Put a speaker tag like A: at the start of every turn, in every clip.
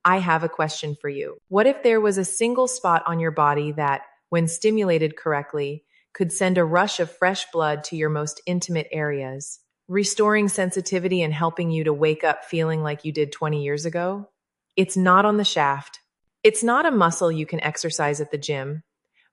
A: I have a question for you. What if there was a single spot on your body that, when stimulated correctly, could send a rush of fresh blood to your most intimate areas, restoring sensitivity and helping you to wake up feeling like you did 20 years ago? It's not on the shaft. It's not a muscle you can exercise at the gym.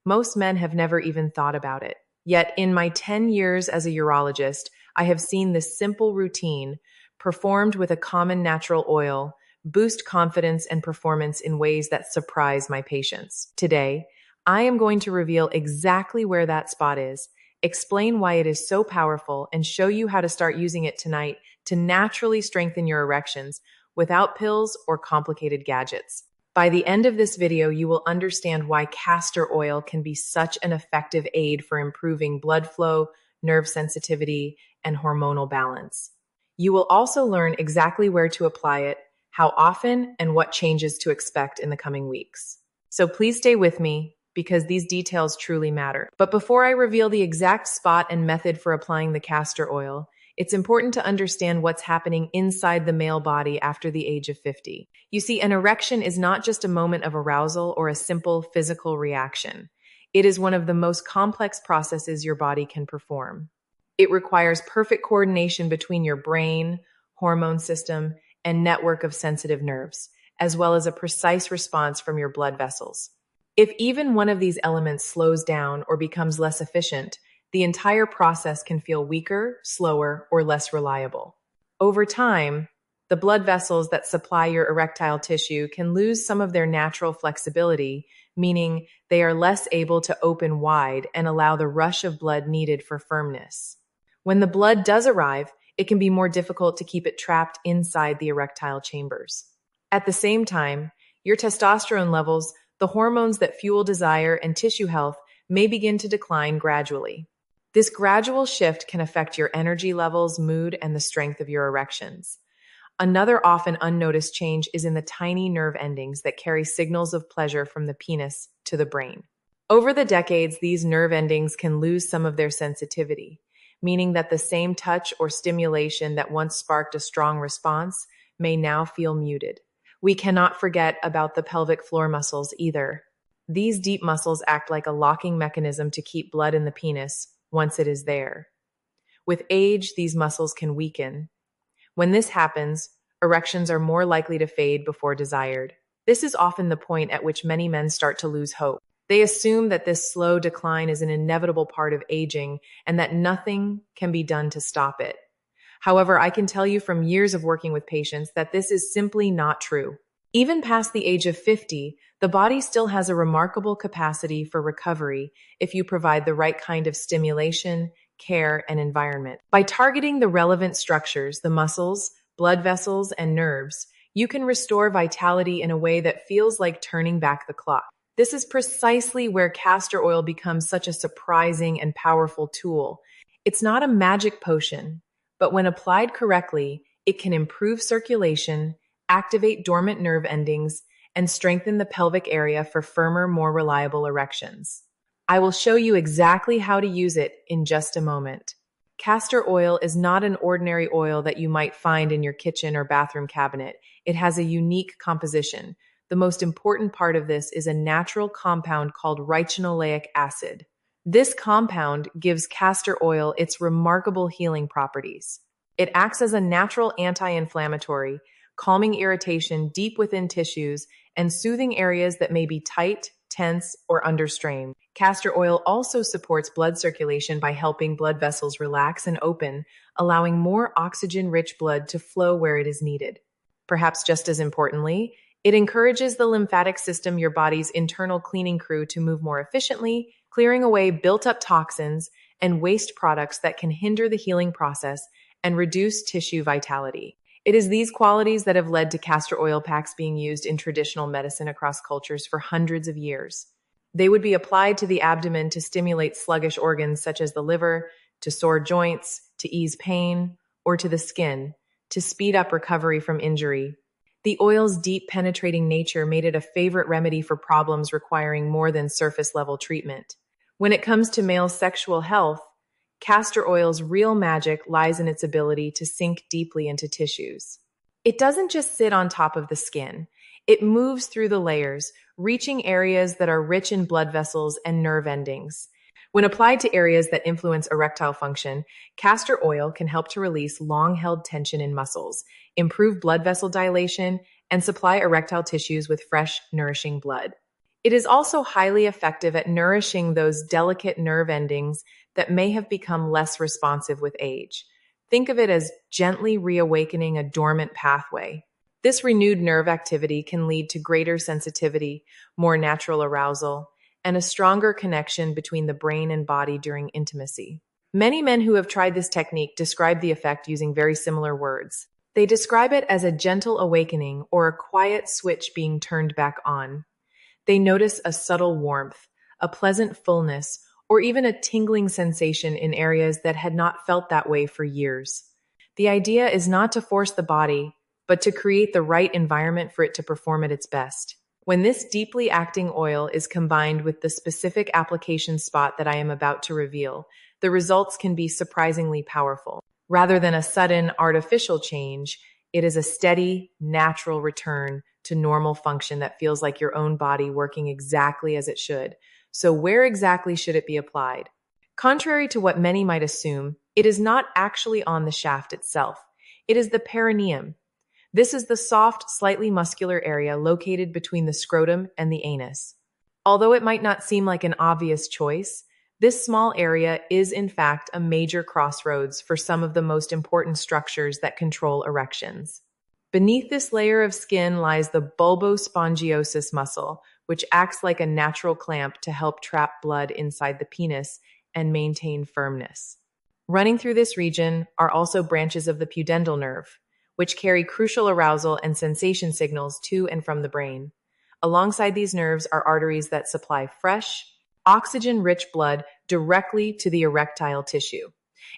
A: Most men have never even thought about it. Yet, in my 10 years as a urologist, I have seen this simple routine, performed with a common natural oil, boost confidence and performance in ways that surprise my patients. Today, I am going to reveal exactly where that spot is, explain why it is so powerful, and show you how to start using it tonight to naturally strengthen your erections without pills or complicated gadgets. By the end of this video, you will understand why castor oil can be such an effective aid for improving blood flow, nerve sensitivity, and hormonal balance. You will also learn exactly where to apply it, how often, and what changes to expect in the coming weeks. So please stay with me, because these details truly matter. But before I reveal the exact spot and method for applying the castor oil, it's important to understand what's happening inside the male body after the age of 50. You see, an erection is not just a moment of arousal or a simple physical reaction. It is one of the most complex processes your body can perform. It requires perfect coordination between your brain, hormone system, and network of sensitive nerves, as well as a precise response from your blood vessels. If even one of these elements slows down or becomes less efficient, the entire process can feel weaker, slower, or less reliable. Over time, the blood vessels that supply your erectile tissue can lose some of their natural flexibility, meaning they are less able to open wide and allow the rush of blood needed for firmness. When the blood does arrive, it can be more difficult to keep it trapped inside the erectile chambers. At the same time, your testosterone levels, the hormones that fuel desire and tissue health, may begin to decline gradually. This gradual shift can affect your energy levels, mood, and the strength of your erections. Another often unnoticed change is in the tiny nerve endings that carry signals of pleasure from the penis to the brain. Over the decades, these nerve endings can lose some of their sensitivity, meaning that the same touch or stimulation that once sparked a strong response may now feel muted. We cannot forget about the pelvic floor muscles either. These deep muscles act like a locking mechanism to keep blood in the penis once it is there. With age, these muscles can weaken. When this happens, erections are more likely to fade before desired. This is often the point at which many men start to lose hope. They assume that this slow decline is an inevitable part of aging and that nothing can be done to stop it. However, I can tell you from years of working with patients that this is simply not true. Even past the age of 50, the body still has a remarkable capacity for recovery if you provide the right kind of stimulation, care, and environment. By targeting the relevant structures, the muscles, blood vessels, and nerves, you can restore vitality in a way that feels like turning back the clock. This is precisely where castor oil becomes such a surprising and powerful tool. It's not a magic potion, but when applied correctly, it can improve circulation, activate dormant nerve endings, and strengthen the pelvic area for firmer, more reliable erections. I will show you exactly how to use it in just a moment. Castor oil is not an ordinary oil that you might find in your kitchen or bathroom cabinet. It has a unique composition. The most important part of this is a natural compound called ricinoleic acid. This compound gives castor oil its remarkable healing properties. It acts as a natural anti-inflammatory, calming irritation deep within tissues and soothing areas that may be tight, tense, or under strain. Castor oil also supports blood circulation by helping blood vessels relax and open, allowing more oxygen-rich blood to flow where it is needed. Perhaps just as importantly, it encourages the lymphatic system, your body's internal cleaning crew, to move more efficiently, clearing away built-up toxins and waste products that can hinder the healing process and reduce tissue vitality. It is these qualities that have led to castor oil packs being used in traditional medicine across cultures for hundreds of years. They would be applied to the abdomen to stimulate sluggish organs such as the liver, to sore joints, to ease pain, or to the skin, to speed up recovery from injury. The oil's deep penetrating nature made it a favorite remedy for problems requiring more than surface-level treatment. When it comes to male sexual health, castor oil's real magic lies in its ability to sink deeply into tissues. It doesn't just sit on top of the skin. It moves through the layers, reaching areas that are rich in blood vessels and nerve endings. When applied to areas that influence erectile function, castor oil can help to release long-held tension in muscles, improve blood vessel dilation, and supply erectile tissues with fresh, nourishing blood. It is also highly effective at nourishing those delicate nerve endings that may have become less responsive with age. Think of it as gently reawakening a dormant pathway. This renewed nerve activity can lead to greater sensitivity, more natural arousal, and a stronger connection between the brain and body during intimacy. Many men who have tried this technique describe the effect using very similar words. They describe it as a gentle awakening or a quiet switch being turned back on. They notice a subtle warmth, a pleasant fullness, or even a tingling sensation in areas that had not felt that way for years. The idea is not to force the body, but to create the right environment for it to perform at its best. When this deeply acting oil is combined with the specific application spot that I am about to reveal, the results can be surprisingly powerful. Rather than a sudden, artificial change, it is a steady, natural return to normal function that feels like your own body working exactly as it should. So where exactly should it be applied? Contrary to what many might assume, it is not actually on the shaft itself. It is the perineum. This is the soft, slightly muscular area located between the scrotum and the anus. Although it might not seem like an obvious choice, this small area is in fact a major crossroads for some of the most important structures that control erections. Beneath this layer of skin lies the bulbospongiosus muscle, which acts like a natural clamp to help trap blood inside the penis and maintain firmness. Running through this region are also branches of the pudendal nerve, which carry crucial arousal and sensation signals to and from the brain. Alongside these nerves are arteries that supply fresh, oxygen-rich blood directly to the erectile tissue.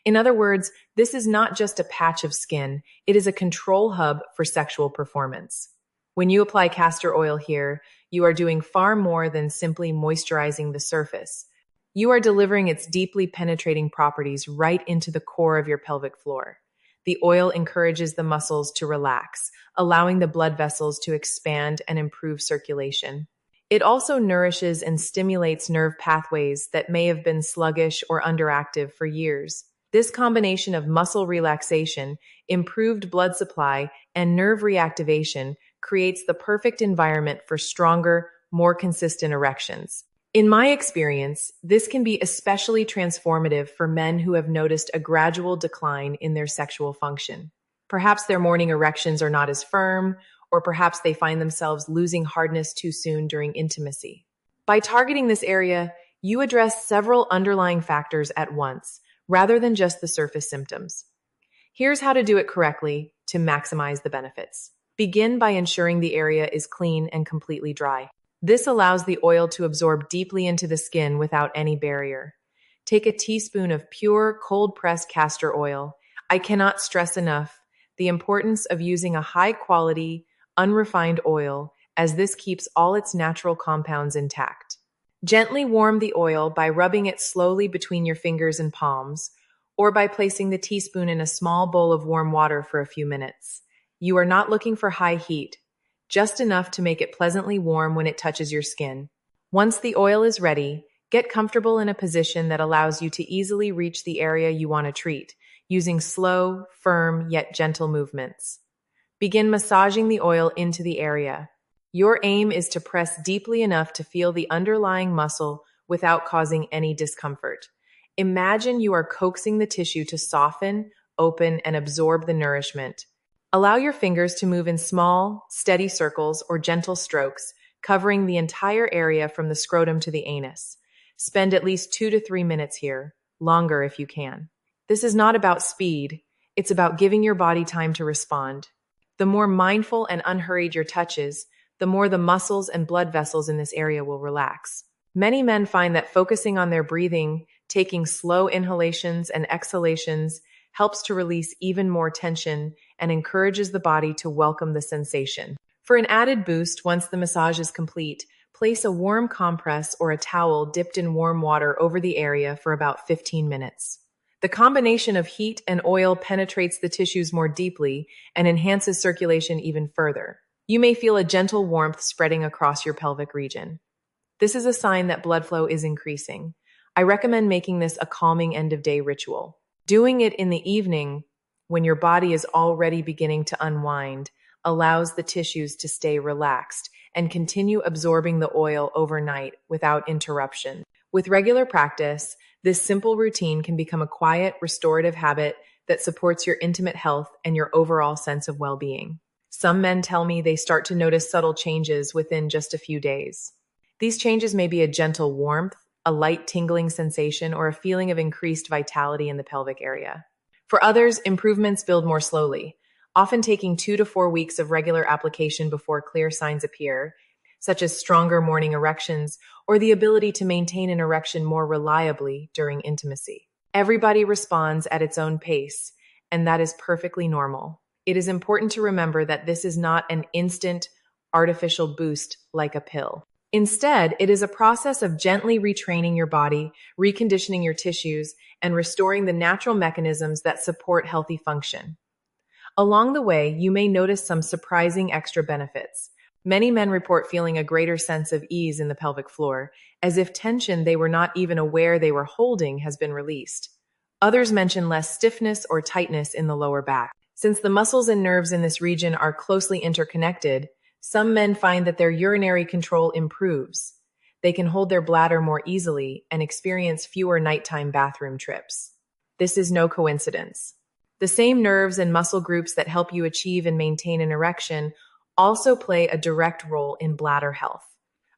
A: In other words, this is not just a patch of skin, it is a control hub for sexual performance. When you apply castor oil here, you are doing far more than simply moisturizing the surface. You are delivering its deeply penetrating properties right into the core of your pelvic floor. The oil encourages the muscles to relax, allowing the blood vessels to expand and improve circulation. It also nourishes and stimulates nerve pathways that may have been sluggish or underactive for years. This combination of muscle relaxation, improved blood supply, and nerve reactivation creates the perfect environment for stronger, more consistent erections. In my experience, this can be especially transformative for men who have noticed a gradual decline in their sexual function. Perhaps their morning erections are not as firm, or perhaps they find themselves losing hardness too soon during intimacy. By targeting this area, you address several underlying factors at once, rather than just the surface symptoms. Here's how to do it correctly to maximize the benefits. Begin by ensuring the area is clean and completely dry. This allows the oil to absorb deeply into the skin without any barrier. Take a teaspoon of pure, cold-pressed castor oil. I cannot stress enough the importance of using a high-quality, unrefined oil, as this keeps all its natural compounds intact. Gently warm the oil by rubbing it slowly between your fingers and palms, or by placing the teaspoon in a small bowl of warm water for a few minutes. You are not looking for high heat, just enough to make it pleasantly warm when it touches your skin. Once the oil is ready, get comfortable in a position that allows you to easily reach the area you want to treat, using slow, firm, yet gentle movements. Begin massaging the oil into the area. Your aim is to press deeply enough to feel the underlying muscle without causing any discomfort. Imagine you are coaxing the tissue to soften, open, and absorb the nourishment. Allow your fingers to move in small, steady circles or gentle strokes, covering the entire area from the scrotum to the anus. Spend at least 2 to 3 minutes here, longer if you can. This is not about speed, it's about giving your body time to respond. The more mindful and unhurried your touch is, the more the muscles and blood vessels in this area will relax. Many men find that focusing on their breathing, taking slow inhalations and exhalations, helps to release even more tension and encourages the body to welcome the sensation. For an added boost, once the massage is complete, place a warm compress or a towel dipped in warm water over the area for about 15 minutes. The combination of heat and oil penetrates the tissues more deeply and enhances circulation even further. You may feel a gentle warmth spreading across your pelvic region. This is a sign that blood flow is increasing. I recommend making this a calming end-of-day ritual. Doing it in the evening, when your body is already beginning to unwind, allows the tissues to stay relaxed and continue absorbing the oil overnight without interruption. With regular practice, this simple routine can become a quiet, restorative habit that supports your intimate health and your overall sense of well-being. Some men tell me they start to notice subtle changes within just a few days. These changes may be a gentle warmth, a light tingling sensation, or a feeling of increased vitality in the pelvic area. For others, improvements build more slowly, often taking 2 to 4 weeks of regular application before clear signs appear, such as stronger morning erections or the ability to maintain an erection more reliably during intimacy. Everybody responds at its own pace, and that is perfectly normal. It is important to remember that this is not an instant, artificial boost like a pill. Instead, it is a process of gently retraining your body, reconditioning your tissues, and restoring the natural mechanisms that support healthy function. Along the way, you may notice some surprising extra benefits. Many men report feeling a greater sense of ease in the pelvic floor, as if tension they were not even aware they were holding has been released. Others mention less stiffness or tightness in the lower back. Since the muscles and nerves in this region are closely interconnected, some men find that their urinary control improves. They can hold their bladder more easily and experience fewer nighttime bathroom trips. This is no coincidence. The same nerves and muscle groups that help you achieve and maintain an erection also play a direct role in bladder health.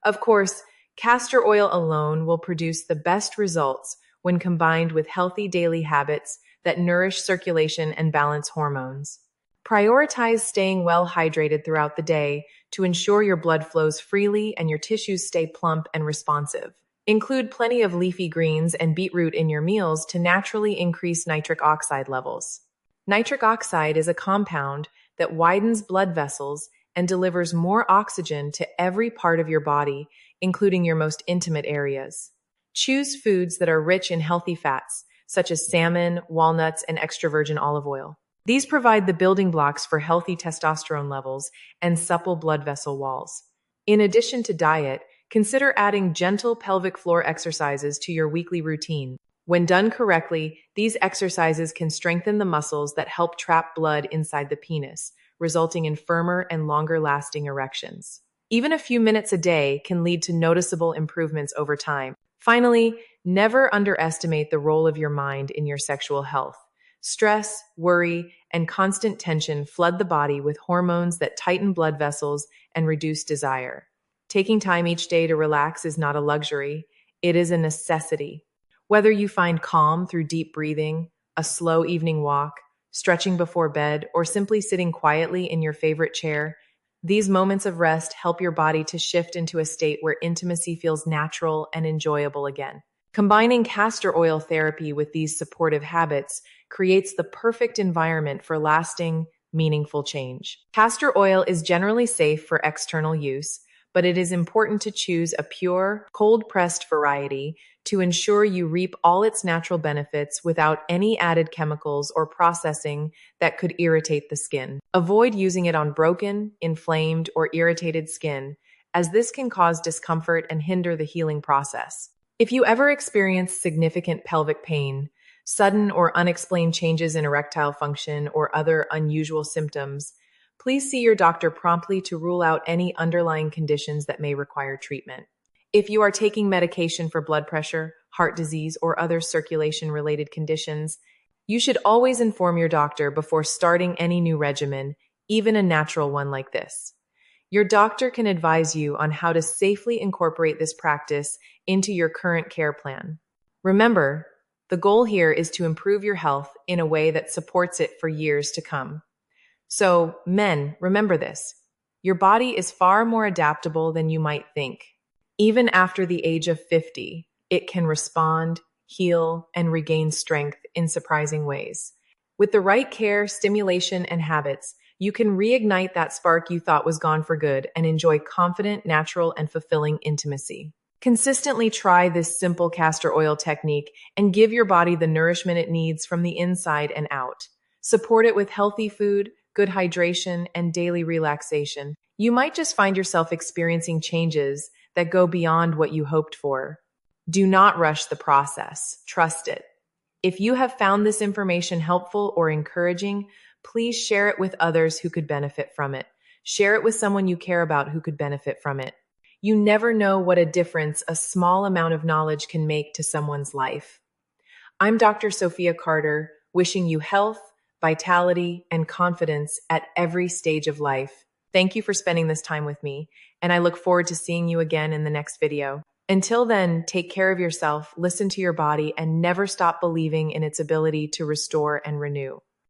A: Of course, castor oil alone will produce the best results when combined with healthy daily habits that nourish circulation and balance hormones. Prioritize staying well hydrated throughout the day to ensure your blood flows freely and your tissues stay plump and responsive. Include plenty of leafy greens and beetroot in your meals to naturally increase nitric oxide levels. Nitric oxide is a compound that widens blood vessels and delivers more oxygen to every part of your body, including your most intimate areas. Choose foods that are rich in healthy fats, such as salmon, walnuts, and extra virgin olive oil. These provide the building blocks for healthy testosterone levels and supple blood vessel walls. In addition to diet, consider adding gentle pelvic floor exercises to your weekly routine. When done correctly, these exercises can strengthen the muscles that help trap blood inside the penis, resulting in firmer and longer-lasting erections. Even a few minutes a day can lead to noticeable improvements over time. Finally, never underestimate the role of your mind in your sexual health. Stress, worry, and constant tension flood the body with hormones that tighten blood vessels and reduce desire. Taking time each day to relax is not a luxury, it is a necessity. Whether you find calm through deep breathing, a slow evening walk, stretching before bed, or simply sitting quietly in your favorite chair, these moments of rest help your body to shift into a state where intimacy feels natural and enjoyable again. Combining castor oil therapy with these supportive habits creates the perfect environment for lasting, meaningful change. Castor oil is generally safe for external use, but it is important to choose a pure, cold-pressed variety to ensure you reap all its natural benefits without any added chemicals or processing that could irritate the skin. Avoid using it on broken, inflamed, or irritated skin, as this can cause discomfort and hinder the healing process. If you ever experience significant pelvic pain, sudden or unexplained changes in erectile function, or other unusual symptoms, please see your doctor promptly to rule out any underlying conditions that may require treatment. If you are taking medication for blood pressure, heart disease, or other circulation-related conditions, you should always inform your doctor before starting any new regimen, even a natural one like this. Your doctor can advise you on how to safely incorporate this practice into your current care plan. Remember, the goal here is to improve your health in a way that supports it for years to come. So, men, remember this. Your body is far more adaptable than you might think. Even after the age of 50, it can respond, heal, and regain strength in surprising ways. With the right care, stimulation, and habits, you can reignite that spark you thought was gone for good and enjoy confident, natural, and fulfilling intimacy. Consistently try this simple castor oil technique and give your body the nourishment it needs from the inside and out. Support it with healthy food, good hydration, and daily relaxation, you might just find yourself experiencing changes that go beyond what you hoped for. Do not rush the process. Trust it. If you have found this information helpful or encouraging, please share it with others who could benefit from it. Share it with someone you care about who could benefit from it. You never know what a difference a small amount of knowledge can make to someone's life. I'm Dr. Sophia Carter, wishing you health, vitality, and confidence at every stage of life. Thank you for spending this time with me, and I look forward to seeing you again in the next video. Until then, take care of yourself, listen to your body, and never stop believing in its ability to restore and renew.